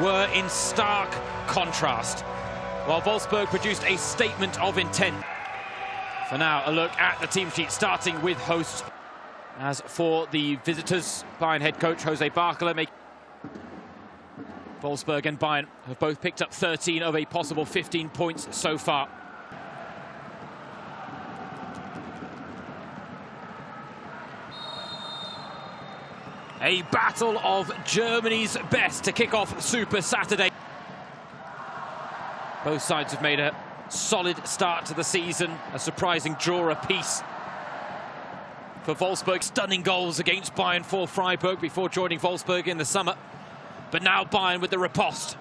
were in stark contrast, while Wolfsburg produced a statement of intent. For now, a look at the team sheet, starting with hosts. As for the visitors, Bayern head coach Jose Barcola Wolfsburg and Bayern have both picked up 13 of a possible 15 points so far. A battle of Germany's best to kick off Super Saturday. Both sides have made a solid start to the season, a surprising draw apiece. For Wolfsburg, stunning goals against Bayern for Freiburg before joining Wolfsburg in the summer. But now Bayern with the riposte.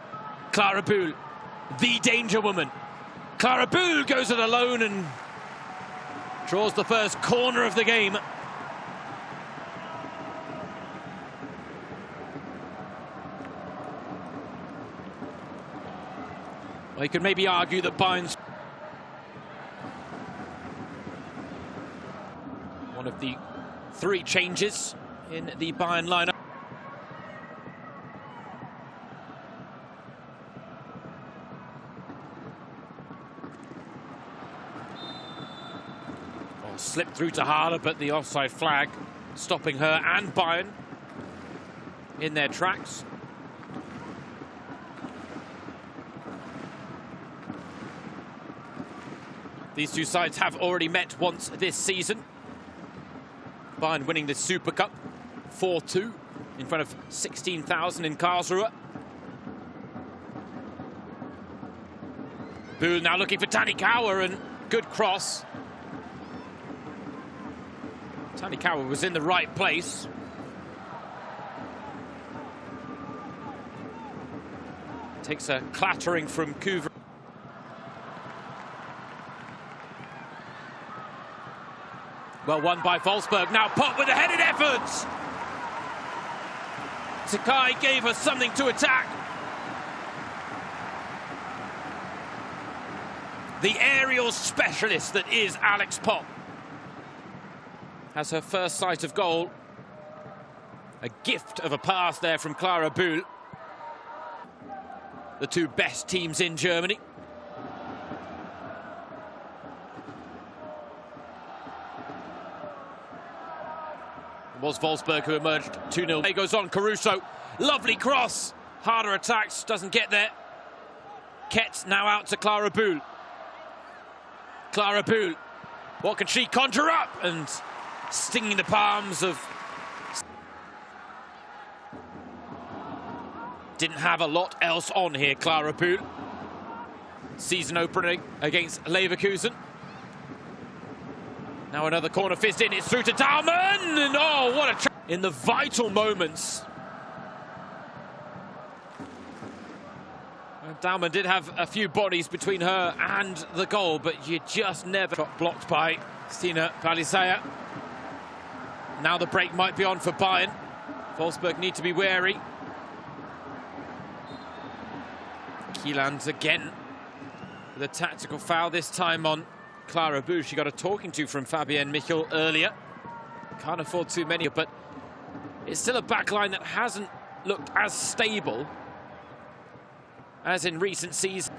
Clara Bühl, the danger woman. Clara Bühl goes it alone and draws the first corner of the game. Well, you could maybe argue that Bayern's one of the three changes in the Bayern lineup. Well, slipped through to Haller, but the offside flag stopping her and Bayern in their tracks. These two sides have already met once this season. Bayern winning the Super Cup 4-2 in front of 16,000 in Karlsruhe. Bühl now looking for Tanikawa, and good cross. Tanikawa was in the right place. Takes a clattering from Kuver. Well won by Wolfsburg. Now Pop with a headed effort. Sakai gave her something to attack. The aerial specialist that is Alex Pop has her first sight of goal. A gift of a pass there from Clara Bühl. The two best teams in Germany. It was Wolfsburg who emerged 2-0. It goes on, Caruso, lovely cross. Harder attacks, doesn't get there. Ketz now out to Clara Bühl. Clara Bühl, what can she conjure up? And stinging the palms of... Didn't have a lot else on here, Clara Bühl. Season opening against Leverkusen. Now another corner fist in, it's through to Daumann, and oh, what a... In the vital moments. Daumann did have a few bodies between her and the goal, but you just never... Got blocked by Stina Palisaya. Now the break might be on for Bayern. Wolfsburg need to be wary. Kieland again with a tactical foul, this time on Clara Bühl. She got a talking to from Fabienne Michel earlier. Can't afford too many, but it's still a backline that hasn't looked as stable as in recent seasons.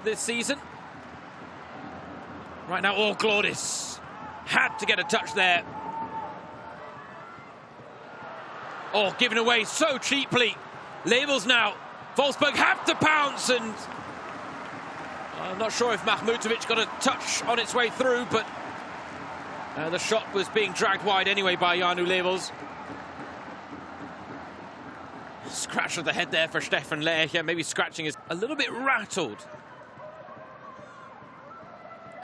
This season. Right now, oh, Glaudis had to get a touch there. Oh, given away so cheaply. Labels now. Wolfsburg have to pounce, and I'm not sure if Mahmutovic got a touch on its way through, but the shot was being dragged wide anyway by Janu Labels. Scratch of the head there for Stefan Lerche. Maybe scratching is a little bit rattled.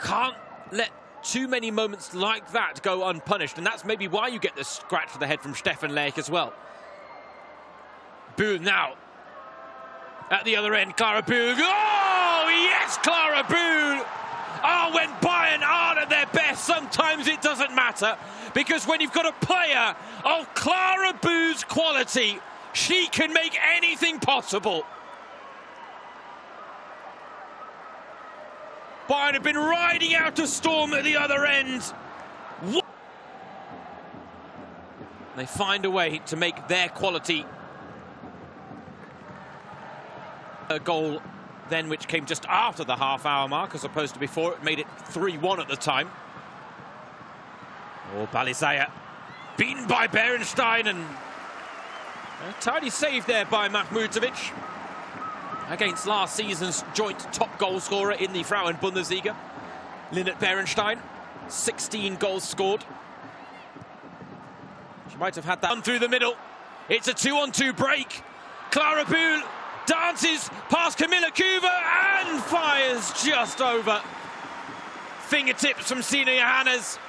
Can't let too many moments like that go unpunished, and that's maybe why you get the scratch of the head from Stefan Lerche as well. Bühl now at the other end. Clara Bühl. Oh, yes, Clara Bühl. Oh, when Bayern aren't at their best, sometimes it doesn't matter, because when you've got a player of Clara Bühl's quality, she can make anything possible. Bayern have been riding out a storm at the other end. They find a way to make their quality a goal then, which came just after the half-hour mark as opposed to before. It made it 3-1 at the time. Oh, Balizaya beaten by Berenstein, and a tiny save there by Mahmutovic against last season's joint top goal scorer in the Frauen-Bundesliga, Linnet Berenstein. 16 goals scored. She might have had that one through the middle. It's a 2-on-2 break. Clara Bühl dances past Camilla Kuva and fires just over. Fingertips from Sina Johannes.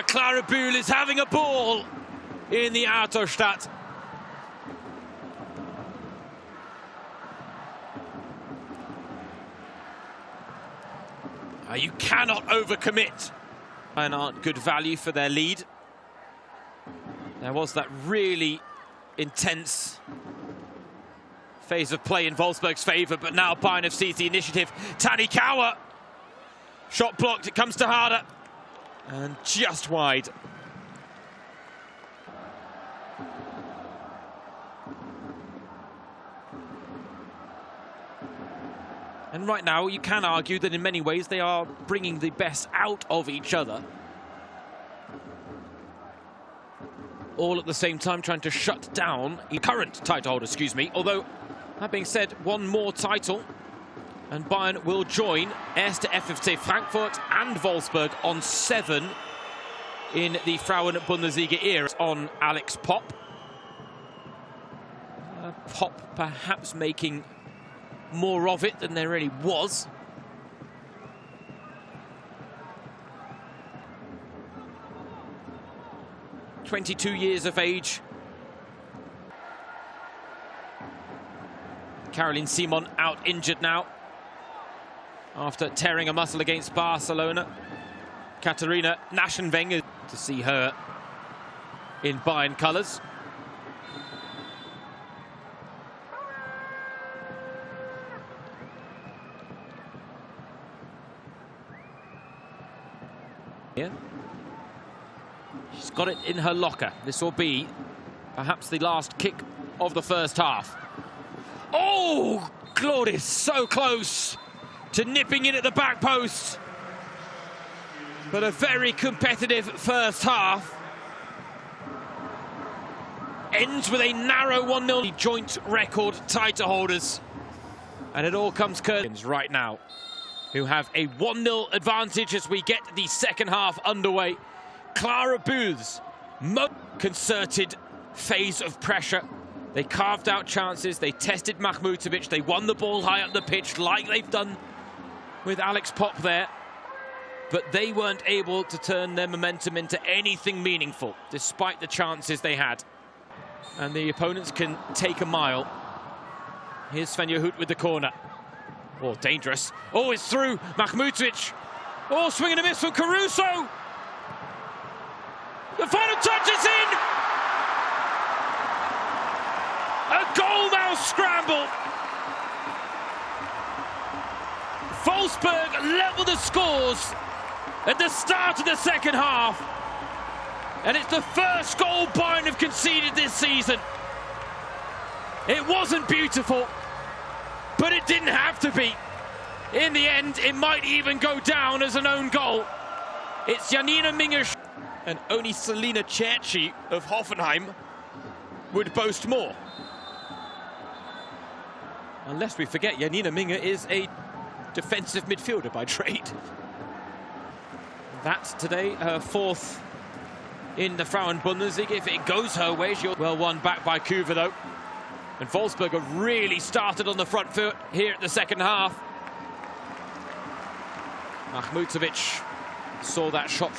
Clara Bühl is having a ball in the Autostadt. You cannot overcommit. And aren't good value for their lead. There was that really intense phase of play in Wolfsburg's favour, but now Bayern have seized the initiative. Tanikawa, shot blocked, it comes to Harder, and just wide. And right now, you can argue that in many ways they are bringing the best out of each other. All at the same time trying to shut down the current title holder, excuse me. Although, that being said, one more title and Bayern will join 1. FFC Frankfurt and Wolfsburg on 7 in the Frauen-Bundesliga era on Alex Popp. Popp perhaps making more of it than there really was. "22 years of age. Caroline Simon out injured now after tearing a muscle against Barcelona. Katharina Naschenwenger, to see her in Bayern colours. Yeah. She's got it in her locker. This will be perhaps the last kick of the first half. Oh, Claude is so close to nipping in at the back post. But a very competitive first half. Ends with a narrow 1-0 joint record title holders. And it all comes curtains right now, who have a 1-0 advantage as we get the second half underway. Clara Bühl's most concerted phase of pressure. They carved out chances, they tested Mahmutovic, they won the ball high up the pitch like they've done with Alex Popp there. But they weren't able to turn their momentum into anything meaningful, despite the chances they had. And the opponents can take a mile. Here's Svenja Hoot with the corner. Oh, dangerous. Oh, it's through. Mahmutovic. Oh, swing and a miss from Caruso. The final touch is in. A goal mouth scramble. Wolfsburg level the scores at the start of the second half. And it's the first goal Bayern have conceded this season. It wasn't beautiful, but it didn't have to be. In the end, it might even go down as an own goal. It's Janina Minge, and only Selina Cerci of Hoffenheim would boast more. Unless we forget, Janina Minge is a defensive midfielder by trade. That's today her 4th in the Frauen-Bundesliga. If it goes her way, she'll well won back by Kuva though. And Wolfsburg have really started on the front foot here at the second half. Mahmutovic saw that shot.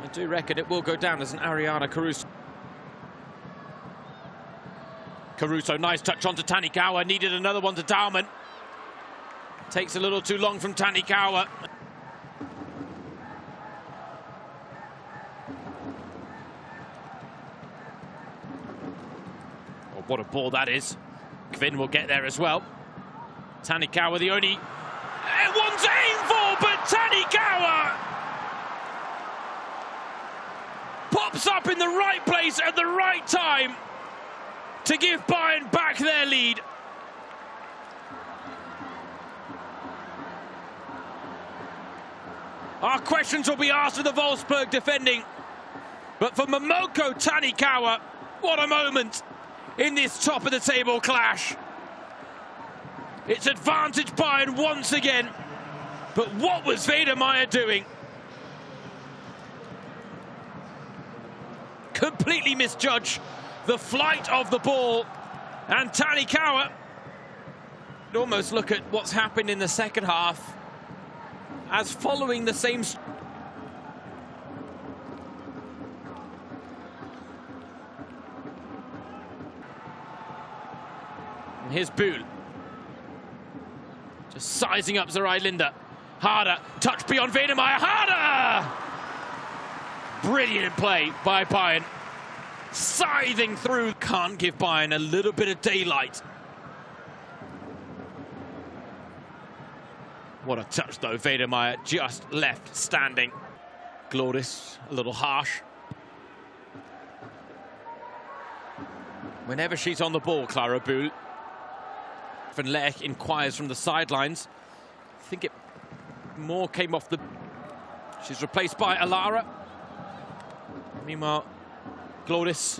I do reckon it will go down as an Ariana Caruso. Caruso, nice touch onto Tanikawa, needed another one to Daumann. Takes a little too long from Tanikawa. Oh, what a ball that is. Kvin will get there as well. Tanikawa, the only one to aim for, but Tanikawa pops up in the right place at the right time to give Bayern back their lead. Our questions will be asked of the Wolfsburg defending, but for Momoko Tanikawa, what a moment in this top of the table clash. It's advantage Bayern once again, but what was Wedemeyer doing? Completely misjudged the flight of the ball, and Tanikawa almost look at what's happened in the second half as following the same. And here's Bühl. Just sizing up Zerai Linda. Harder, touch beyond Wedemeyer, Harder! Brilliant play by Bayern. Scything through, can't give Bayern a little bit of daylight. What a touch though, Wedemeyer just left standing. Glodis, a little harsh. Whenever she's on the ball, Clara Bühl. Van Lech inquires from the sidelines. I think it more came off the... She's replaced by Alara. Meanwhile, Glodis.